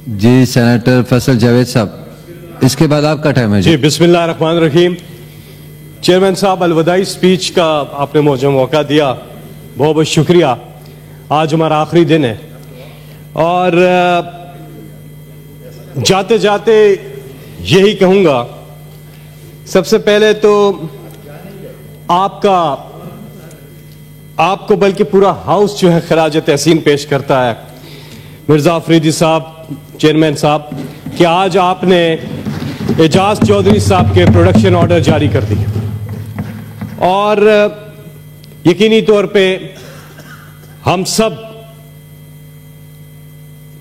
جی senator Faisal Javed صاحب، اس کے بعد آپ کا ٹائم ہے. جی بسم اللہ الرحمن الرحیم. چیئرمین صاحب، الوداعی سپیچ کا آپ نے مجھے موقع دیا، بہت بہت شکریہ. آج ہمارا آخری دن ہے اور جاتے جاتے یہی کہوں گا، سب سے پہلے تو آپ کو بلکہ پورا ہاؤس جو ہے خراج تحسین پیش کرتا ہے مرزا افریدی صاحب، چیئرمین صاحب، کہ آج آپ نے اعجاز چودھری صاحب کے پروڈکشن آرڈر جاری کر دیے اور یقینی طور پہ ہم سب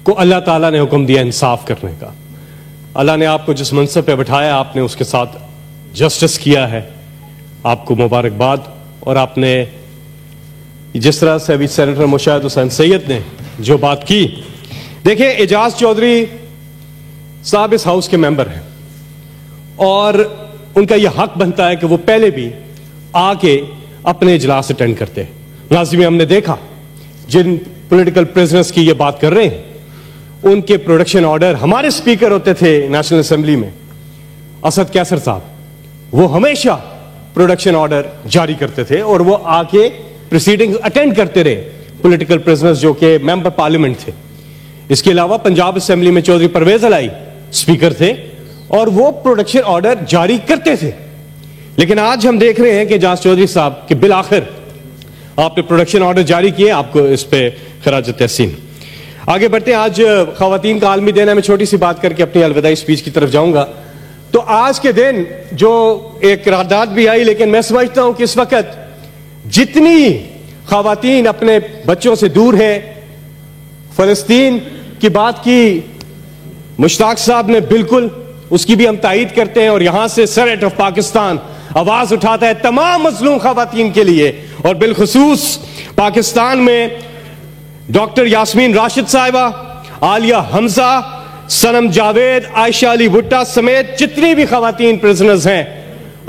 کو اللہ تعالیٰ نے حکم دیا انصاف کرنے کا. اللہ نے آپ کو جس منصب پہ بٹھایا، آپ نے اس کے ساتھ جسٹس کیا ہے، آپ کو مبارکباد. اور آپ نے جس طرح سے ابھی سینیٹر مشاہد حسین سید نے جو بات کی، دیکھیں اعجاز چودھری صاحب اس ہاؤس کے ممبر ہیں اور ان کا یہ حق بنتا ہے کہ وہ پہلے بھی آ کے اپنے اجلاس اٹینڈ کرتے ہیں. ماضی میں ہم نے دیکھا جن پولیٹیکل پریزنرز کی یہ بات کر رہے ہیں، ان کے پروڈکشن آرڈر، ہمارے سپیکر ہوتے تھے نیشنل اسمبلی میں اسد کیسر صاحب، وہ ہمیشہ پروڈکشن آرڈر جاری کرتے تھے اور وہ آ کے پروسیڈنگ اٹینڈ کرتے رہے. پولیٹیکل پریزنرز جو کہ ممبر پارلیمنٹ تھے. اس کے علاوہ پنجاب اسمبلی میں چودھری پرویز علائی سپیکر تھے اور وہ پروڈکشن آرڈر جاری کرتے تھے. لیکن آج ہم دیکھ رہے ہیں کہ اعجاز چودھری صاحب کہ بالآخر آپ نے پروڈکشن آرڈر جاری کیے، آپ کو اس پہ خراج تحسین. آگے بڑھتے ہیں. آج خواتین کا عالمی دن ہے. میں چھوٹی سی بات کر کے اپنی الوداعی سپیچ کی طرف جاؤں گا. تو آج کے دن جو ایک قرارداد بھی آئی، لیکن میں سمجھتا ہوں کہ اس وقت جتنی خواتین اپنے بچوں سے دور ہیں، فلسطین کی بات کی مشتاق صاحب نے، بالکل اس کی بھی ہم تائید کرتے ہیں اور یہاں سے سینیٹ آف پاکستان آواز اٹھاتا ہے تمام مظلوم خواتین کے لیے، اور بالخصوص پاکستان میں ڈاکٹر یاسمین راشد صاحبہ، عالیہ حمزہ، سنم جاوید، عائشہ علی بھٹہ سمیت جتنی بھی خواتین پرزنرز ہیں.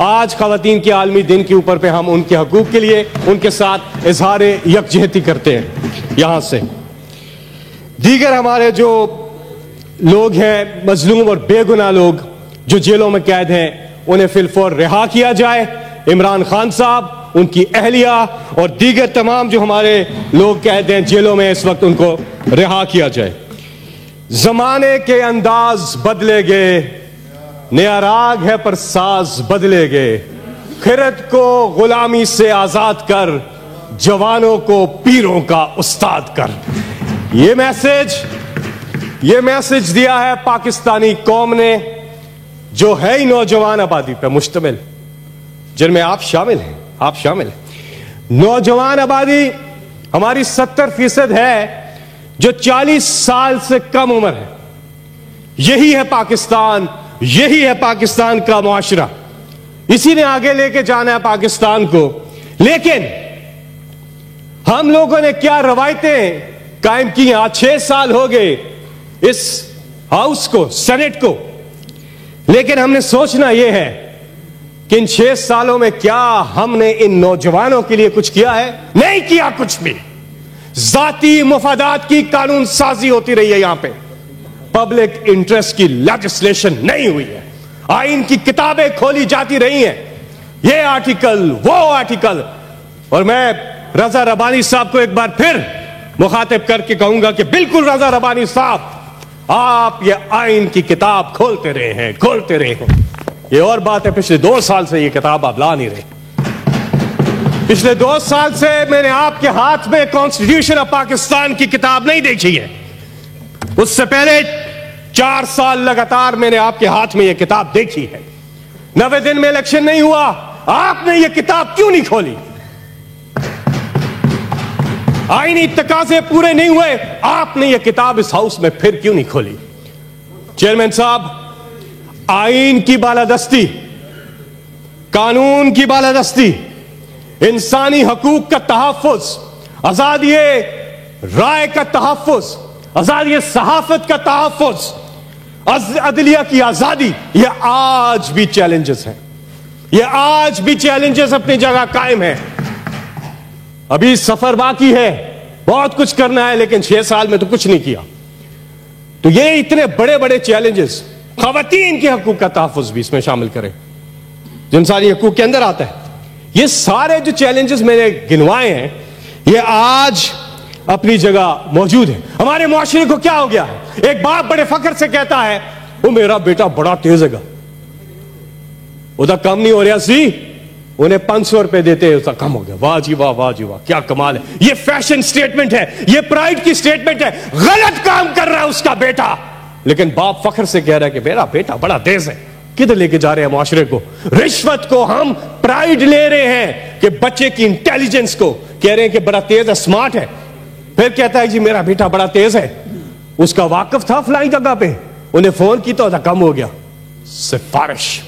آج خواتین کے عالمی دن کے اوپر پہ ہم ان کے حقوق کے لیے ان کے ساتھ اظہار یکجہتی کرتے ہیں. یہاں سے دیگر ہمارے جو لوگ ہیں، مظلوم اور بے گناہ لوگ جو جیلوں میں قید ہیں، انہیں فی الفور رہا کیا جائے. عمران خان صاحب، ان کی اہلیہ اور دیگر تمام جو ہمارے لوگ قید ہیں جیلوں میں اس وقت، ان کو رہا کیا جائے. زمانے کے انداز بدلے گئے، نیا راگ ہے پر ساز بدلے گئے. خرد کو غلامی سے آزاد کر، جوانوں کو پیروں کا استاد کر. یہ میسج دیا ہے پاکستانی قوم نے، جو ہے ہی نوجوان آبادی پہ مشتمل، جن میں آپ شامل ہیں. نوجوان آبادی ہماری 70% ہے جو 40 سال سے کم عمر ہے. یہی ہے پاکستان، یہی ہے پاکستان کا معاشرہ. اسی نے آگے لے کے جانا ہے پاکستان کو. لیکن ہم لوگوں نے کیا روایتیں قائم کی ہیں. آج 6 سال ہو گئے اس ہاؤس کو، سینٹ کو، لیکن ہم نے سوچنا یہ ہے کہ ان 6 سالوں میں کیا ہم نے ان نوجوانوں کے لیے کچھ کیا ہے؟ نہیں کیا کچھ بھی. ذاتی مفادات کی قانون سازی ہوتی رہی ہے. یہاں پہ پبلک انٹرسٹ کی لیجسلیشن نہیں ہوئی ہے. آئین کی کتابیں کھولی جاتی رہی ہیں، یہ آرٹیکل وہ آرٹیکل. اور میں رضا ربانی صاحب کو ایک بار پھر مخاطب کر کے کہوں گا کہ بالکل رضا ربانی صاحب، آپ یہ آئین کی کتاب کھولتے رہے ہیں. یہ اور بات ہے پچھلے 2 سال سے یہ کتاب آپ لا نہیں رہے. پچھلے 2 سال سے میں نے آپ کے ہاتھ میں کانسٹیٹیوشن آف پاکستان کی کتاب نہیں دیکھی ہے. اس سے پہلے 4 سال لگاتار میں نے آپ کے ہاتھ میں یہ کتاب دیکھی ہے. 90 دن میں الیکشن نہیں ہوا، آپ نے یہ کتاب کیوں نہیں کھولی؟ آئینی تقاضے پورے نہیں ہوئے، آپ نے یہ کتاب اس ہاؤس میں پھر کیوں نہیں کھولی؟ چیئرمین صاحب، آئین کی بالادستی، قانون کی بالادستی، انسانی حقوق کا تحفظ، آزادی رائے کا تحفظ، آزادی صحافت کا تحفظ، عدلیہ کی آزادی، یہ آج بھی چیلنجز ہیں. یہ آج بھی چیلنجز اپنی جگہ قائم ہیں. ابھی سفر باقی ہے، بہت کچھ کرنا ہے، لیکن 6 سال میں تو کچھ نہیں کیا. تو یہ اتنے بڑے بڑے چیلنجز، خواتین کے حقوق کا تحفظ بھی اس میں شامل کریں جو انسانی حقوق کے اندر آتا ہے. یہ سارے جو چیلنجز میں نے گنوائے ہیں یہ آج اپنی جگہ موجود ہیں. ہمارے معاشرے کو کیا ہو گیا ہے؟ ایک باپ بڑے فخر سے کہتا ہے وہ میرا بیٹا بڑا تیز ہے گا، ادھر کم نہیں ہو رہا سی، انہیں 500 روپے دیتے ہیں ادھر کم ہو گیا. واہ جی واہ، واہ جی واہ، کیا کمال ہے. یہ فیشن سٹیٹمنٹ ہے، یہ پرائیڈ کی سٹیٹمنٹ ہے. غلط کام کر رہا ہے اس کا بیٹا، لیکن باپ فخر سے کہہ رہا ہے کہ میرا بیٹا بڑا تیز ہے. کدھر لے کے جا رہے ہیں معاشرے کو؟ رشوت کو ہم پرائیڈ لے رہے ہیں کہ بچے کی انٹیلیجنس کو کہہ رہے ہیں کہ بڑا تیز ہے، سمارٹ ہے. پھر کہتا ہے جی میرا بیٹا بڑا تیز ہے. اس کا واقف تھا فلائنگ جگہ پہ، انہیں فون کی تو کم ہو گیا. سفارش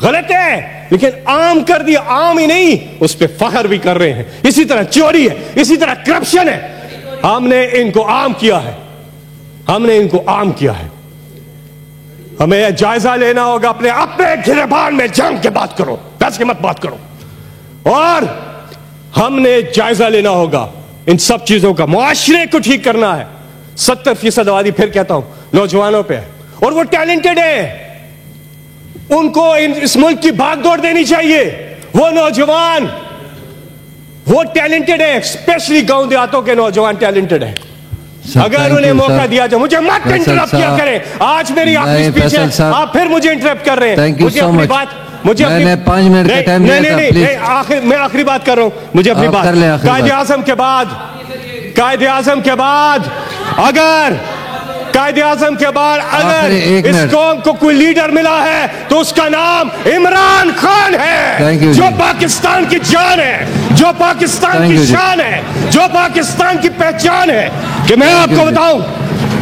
غلط ہے، لیکن عام کر دیا. عام ہی نہیں، اس پہ فخر بھی کر رہے ہیں. اسی طرح چوری ہے، اسی طرح کرپشن ہے. ہم نے ان کو عام کیا ہے، ہم نے ان کو عام کیا ہے. ہمیں جائزہ لینا ہوگا اپنے گریبان میں جنگ کے بات کرو، پیسے مت بات کرو. اور ہم نے جائزہ لینا ہوگا ان سب چیزوں کا. معاشرے کو ٹھیک کرنا ہے. 70% آبادی پھر کہتا ہوں نوجوانوں پہ ہے، اور وہ ٹیلنٹڈ ہیں. ان کو اس ملک کی بھاگ دوڑ دینی چاہیے. وہ نوجوان وہ ٹیلنٹڈ ہیں، اسپیشلی گاؤں دیہاتوں کے نوجوان ٹیلنٹڈ ہیں. اگر انہیں موقع دیا جائے. مجھے مت انٹرپٹ کیا کریں، آج میری آخری سپیچ ہے، آپ پھر مجھے انٹرپٹ کر رہے ہیں. مجھے اپنی بات، مجھے 5 منٹ کا ٹائم دیا تھا پلیز. میں آخری بات کر رہا ہوں. مجھے اپنی بات، قائد اعظم کے بعد اگر اس قوم کو کوئی لیڈر ملا ہے تو اس کا نام عمران خان ہے، جو پاکستان کی جان ہے، جو پاکستان کی شان ہے، جو پاکستان کی پہچان ہے. کہ میں آپ کو بتاؤں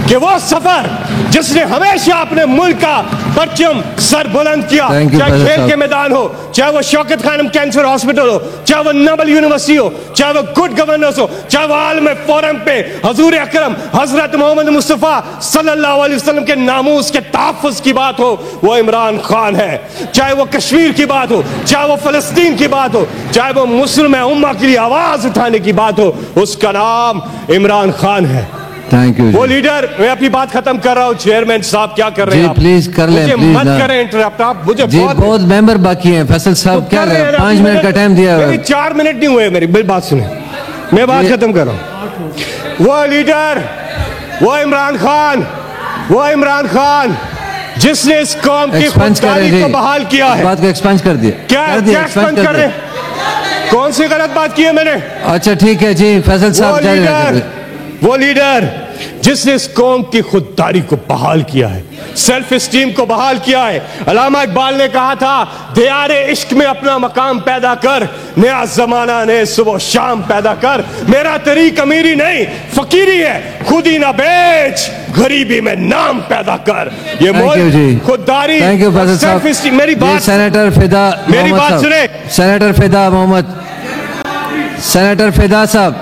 کہ وہ سفر جس نے ہمیشہ اپنے ملک کا پرچم سر بلند کیا، چاہے کھیل کے میدان ہو، چاہے وہ شوکت خانم کینسر ہاسپٹل ہو، چاہے وہ نوبل یونیورسٹی ہو، چاہے وہ گڈ گورننس ہو، چاہے وہ عالم فورم پہ حضور اکرم حضرت محمد مصطفیٰ صلی اللہ علیہ وسلم کے ناموس کے تحفظ کی بات ہو، وہ عمران خان ہے. چاہے وہ کشمیر کی بات ہو، چاہے وہ فلسطین کی بات ہو، چاہے وہ مسلم امہ کے لیے آواز اٹھانے کی بات ہو، اس کا نام عمران خان ہے. وہ لیڈر. میں اپنی بات ختم کر رہا ہوں. چیئرمین صاحب کیا کر رہے ہیں آپ؟ پلیز کر لیں، مجھے مت کریں انٹرپٹ. آپ مجھے بہت ممبر باقی ہیں. فیصل صاحب کیا کر رہے ہیں؟ 5 منٹ کا ٹائم دیا ہے. 4 منٹ نہیں ہوئے. میری بات سنیں، میں بات ختم کر رہا ہوں. وہ لیڈر، وہ عمران خان جس نے اس قوم کی خودداری کو بحال کیا ہے. بات کو ایکسپانڈ کر دیا. کیا ایکسپانڈ کر رہے ہیں؟ کون سی غلط بات کی ہے میں نے؟ اچھا ٹھیک ہے جی فیصل صاحب. وہ لیڈر جس نے اس قوم کی خودداری کو بحال کیا ہے، سیلف اسٹیم کو بحال کیا ہے. علامہ اقبال نے کہا تھا دیار عشق میں اپنا مقام پیدا کر، نیا زمانہ نے صبح و شام پیدا کر. میرا طریق امیری نہیں فقیری ہے، خودی نہ بیچ غریبی میں نام پیدا کر. یہ ملک خودداری سیلف اسٹیم. میری بات سینیٹر فدا، میری بات سنیں. سینیٹر فدا محمد، سینیٹر فدا صاحب